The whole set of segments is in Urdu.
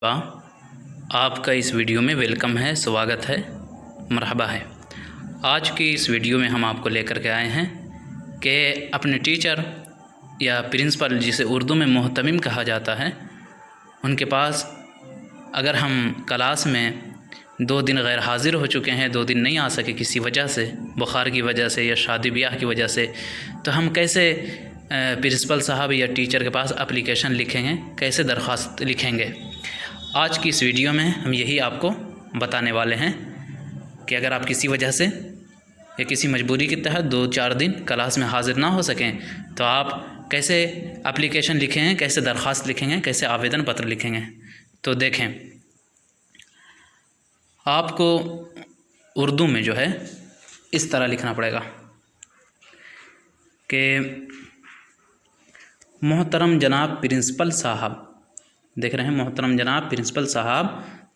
آپ کا اس ویڈیو میں ویلکم ہے، سواگت ہے، مرحبا ہے۔ آج کی اس ویڈیو میں ہم آپ کو لے کر کے آئے ہیں کہ اپنے ٹیچر یا پرنسپل، جسے اردو میں محتمم کہا جاتا ہے، ان کے پاس اگر ہم کلاس میں 2 دن غیر حاضر ہو چکے ہیں، 2 دن نہیں آ سکے کسی وجہ سے، بخار کی وجہ سے یا شادی بیاہ کی وجہ سے، تو ہم کیسے پرنسپل صاحب یا ٹیچر کے پاس اپلیکیشن لکھیں گے، کیسے درخواست لکھیں گے۔ آج کی اس ویڈیو میں ہم یہی آپ کو بتانے والے ہیں کہ اگر آپ کسی وجہ سے یا کسی مجبوری کے تحت 2-4 دن کلاس میں حاضر نہ ہو سکیں تو آپ کیسے اپلیکیشن لکھیں گے، کیسے درخواست لکھیں گے، کیسے آویدن پتر لکھیں گے۔ تو دیکھیں، آپ کو اردو میں جو ہے اس طرح لکھنا پڑے گا کہ محترم جناب پرنسپل صاحب، دیکھ رہے ہیں، محترم جناب پرنسپل صاحب،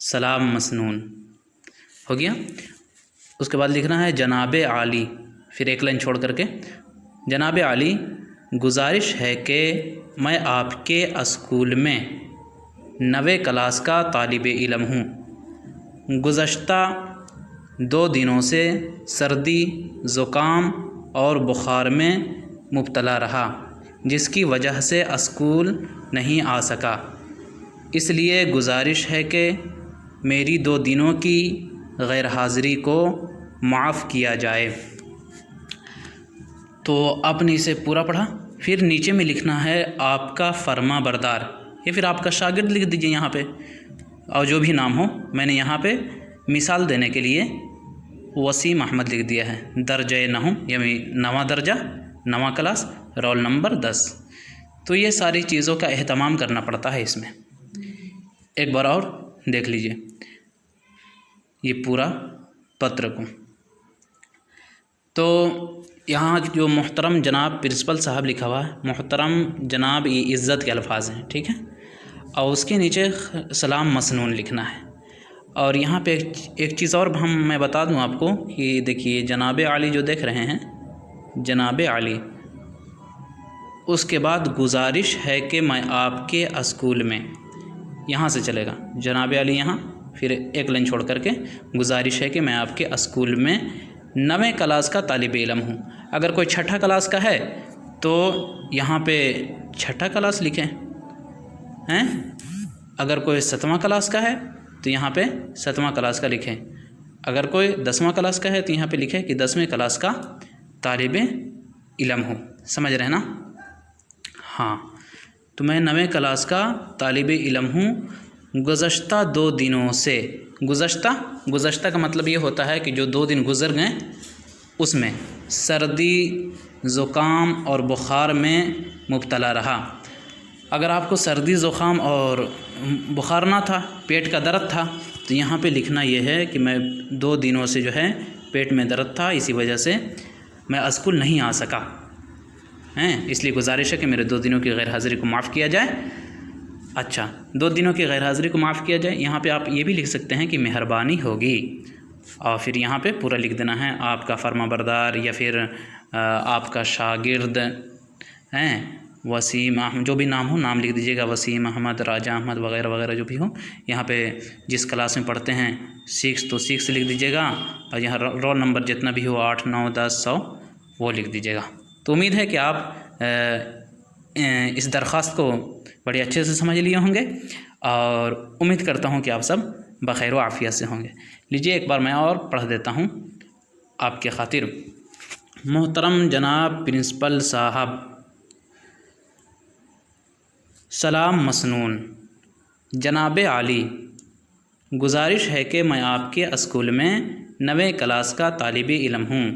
سلام مسنون ہو گیا۔ اس کے بعد لکھنا ہے جناب عالی، پھر ایک لائن چھوڑ کر کے، جناب عالی، گزارش ہے کہ میں آپ کے اسکول میں 9ویں کلاس کا طالب علم ہوں۔ گزشتہ 2 دنوں سے سردی، زکام اور بخار میں مبتلا رہا، جس کی وجہ سے اسکول نہیں آ سکا۔ اس لیے گزارش ہے کہ میری 2 دنوں کی غیر حاضری کو معاف کیا جائے۔ تو آپ نے اسے پورا پڑھا، پھر نیچے میں لکھنا ہے آپ کا فرما بردار، یا پھر آپ کا شاگرد لکھ دیجیے یہاں پہ، اور جو بھی نام ہو۔ میں نے یہاں پہ مثال دینے کے لیے وسیم احمد لکھ دیا ہے، درجہ 9، یعنی 9واں درجہ، 9واں کلاس، رول نمبر 10۔ تو یہ ساری چیزوں کا اہتمام کرنا پڑتا ہے اس میں۔ ایک بار اور دیکھ لیجئے یہ پورا پتر کو۔ تو یہاں جو محترم جناب پرنسپل صاحب لکھا ہوا ہے، محترم جناب یہ عزت کے الفاظ ہیں، ٹھیک ہے، اور اس کے نیچے سلام مسنون لکھنا ہے۔ اور یہاں پہ ایک چیز اور میں بتا دوں آپ کو کہ دیکھیے جناب عالی جو دیکھ رہے ہیں، جناب عالی، اس کے بعد گزارش ہے کہ میں آپ کے اسکول میں، یہاں سے چلے گا جناب عالی یہاں، پھر ایک لائن چھوڑ کر کے، گزارش ہے کہ میں آپ کے اسکول میں 9ویں کلاس کا طالب علم ہوں۔ اگر کوئی 6ٹھا کلاس کا ہے تو یہاں پہ 6ٹھا کلاس لکھیں ہیں، اگر کوئی 7واں کلاس کا ہے تو یہاں پہ 7واں کلاس کا لکھیں، اگر کوئی 10واں کلاس کا ہے تو یہاں پہ لکھیں کہ 10ویں کلاس کا طالب علم ہوں۔ سمجھ رہے ہیں نا؟ ہاں، تو میں 9ویں کلاس کا طالب علم ہوں۔ گزشتہ 2 دنوں سے، گزشتہ کا مطلب یہ ہوتا ہے کہ جو 2 دن گزر گئے اس میں سردی، زکام اور بخار میں مبتلا رہا۔ اگر آپ کو سردی، زکام اور بخار نہ تھا، پیٹ کا درد تھا، تو یہاں پہ لکھنا یہ ہے کہ میں 2 دنوں سے جو ہے پیٹ میں درد تھا، اسی وجہ سے میں اسکول نہیں آ سکا، اس لیے گزارش ہے کہ میرے 2 دنوں کی غیر حاضری کو معاف کیا جائے۔ اچھا، 2 دنوں کی غیر حاضری کو معاف کیا جائے، یہاں پہ آپ یہ بھی لکھ سکتے ہیں کہ مہربانی ہوگی، اور پھر یہاں پہ پورا لکھ دینا ہے آپ کا فرما بردار، یا پھر آپ کا شاگرد، وسیم احمد، جو بھی نام ہو نام لکھ دیجیے گا، وسیم احمد، راجہ احمد وغیرہ وغیرہ جو بھی ہو۔ یہاں پہ جس کلاس میں پڑھتے ہیں 6 تو 6 لکھ دیجیے گا، اور یہاں رول نمبر جتنا بھی ہو 8، 9، 10، 100 وہ لکھ دیجیے گا۔ تو امید ہے کہ آپ اس درخواست کو بڑے اچھے سے سمجھ لیے ہوں گے، اور امید کرتا ہوں کہ آپ سب بخیر و عافیت سے ہوں گے۔ لیجیے ایک بار میں اور پڑھ دیتا ہوں آپ کے خاطر۔ محترم جناب پرنسپل صاحب، سلام مسنون، جناب عالی، گزارش ہے کہ میں آپ کے اسکول میں 9ویں کلاس کا طالب علم ہوں۔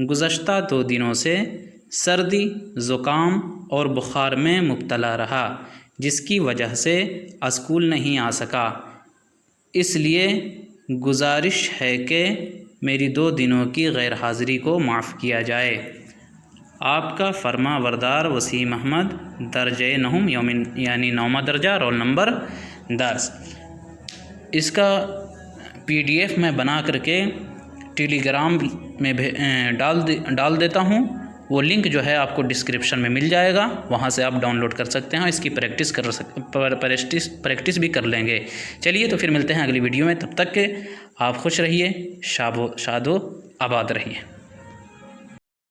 گزشتہ 2 دنوں سے سردی، زکام اور بخار میں مبتلا رہا، جس کی وجہ سے اسکول نہیں آ سکا۔ اس لیے گزارش ہے کہ میری 2 دنوں کی غیر حاضری کو معاف کیا جائے۔ آپ کا فرما بردار وسیم احمد، درجہ 9، یعنی 9واں درجہ، رول نمبر 10۔ اس کا PDF میں بنا کر کے ٹیلی گرام میں ڈال دیتا ہوں، وہ لنک جو ہے آپ کو ڈسکرپشن میں مل جائے گا، وہاں سے آپ ڈاؤن لوڈ کر سکتے ہیں، اس کی پریکٹس بھی کر لیں گے۔ چلیے تو پھر ملتے ہیں اگلی ویڈیو میں، تب تک کہ آپ خوش رہیے، شاد و آباد رہیے۔